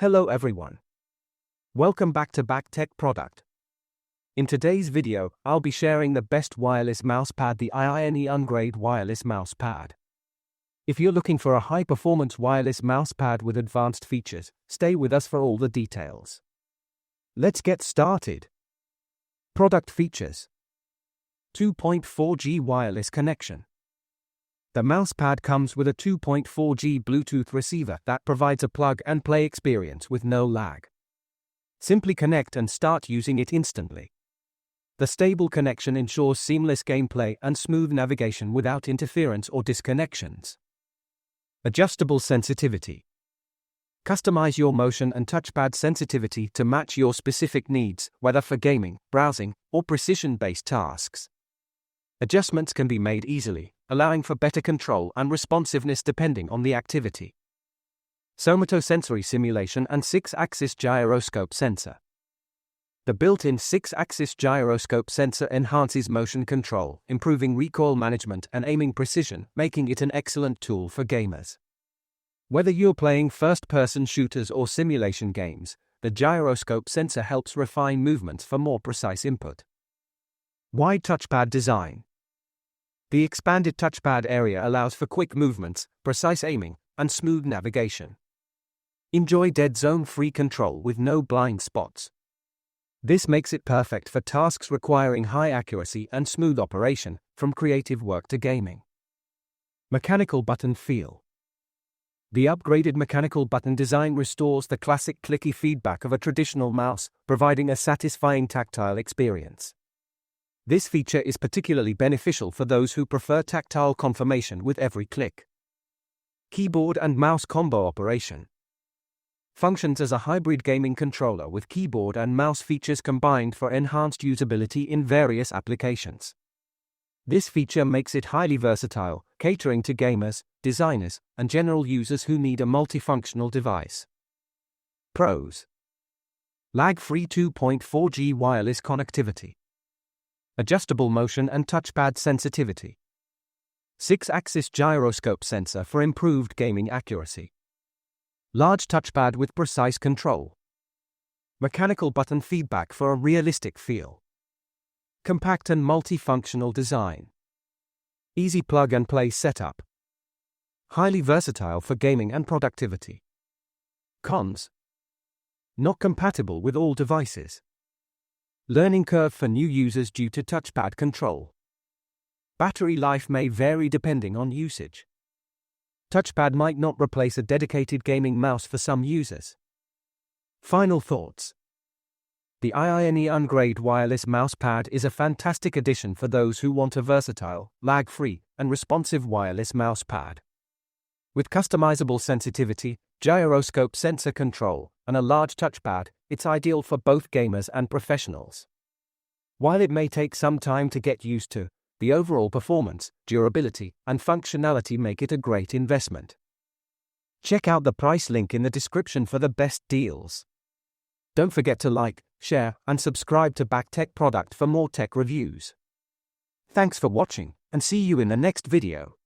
Hello everyone. Welcome back to BackTech Product. In today's video, I'll be sharing the best wireless mousepad, the IINE Ungrade wireless mousepad. If you're looking for a high-performance wireless mousepad with advanced features, stay with us for all the details. Let's get started. Product features. 2.4G wireless connection. The mousepad comes with a 2.4G Bluetooth receiver that provides a plug-and-play experience with no lag. Simply connect and start using it instantly. The stable connection ensures seamless gameplay and smooth navigation without interference or disconnections. Adjustable sensitivity. Customize your motion and touchpad sensitivity to match your specific needs, whether for gaming, browsing, or precision-based tasks. Adjustments can be made easily, allowing for better control and responsiveness depending on the activity. Somatosensory simulation and 6-axis gyroscope sensor. The built-in 6-axis gyroscope sensor enhances motion control, improving recoil management and aiming precision, making it an excellent tool for gamers. Whether you're playing first-person shooters or simulation games, the gyroscope sensor helps refine movements for more precise input. Wide touchpad design. The expanded touchpad area allows for quick movements, precise aiming, and smooth navigation. Enjoy dead zone-free control with no blind spots. This makes it perfect for tasks requiring high accuracy and smooth operation, from creative work to gaming. Mechanical button feel. The upgraded mechanical button design restores the classic clicky feedback of a traditional mouse, providing a satisfying tactile experience. This feature is particularly beneficial for those who prefer tactile confirmation with every click. Keyboard and mouse combo operation. Functions as a hybrid gaming controller with keyboard and mouse features combined for enhanced usability in various applications. This feature makes it highly versatile, catering to gamers, designers, and general users who need a multifunctional device. Pros. Lag-free 2.4G wireless connectivity. Adjustable motion and touchpad sensitivity. 6-axis gyroscope sensor for improved gaming accuracy. Large touchpad with precise control. Mechanical button feedback for a realistic feel. Compact and multifunctional design. Easy plug-and-play setup. Highly versatile for gaming and productivity. Cons. Not compatible with all devices. Learning curve for new users due to touchpad control. Battery life may vary depending on usage. Touchpad might not replace a dedicated gaming mouse for some users. Final thoughts. The IINE Ungrade wireless mousepad is a fantastic addition for those who want a versatile, lag-free, and responsive wireless mousepad. With customizable sensitivity, gyroscope sensor control, and a large touchpad, it's ideal for both gamers and professionals. While it may take some time to get used to, the overall performance, durability, and functionality make it a great investment. Check out the price link in the description for the best deals. Don't forget to like, share, and subscribe to BackTech Product for more tech reviews. Thanks for watching, and see you in the next video.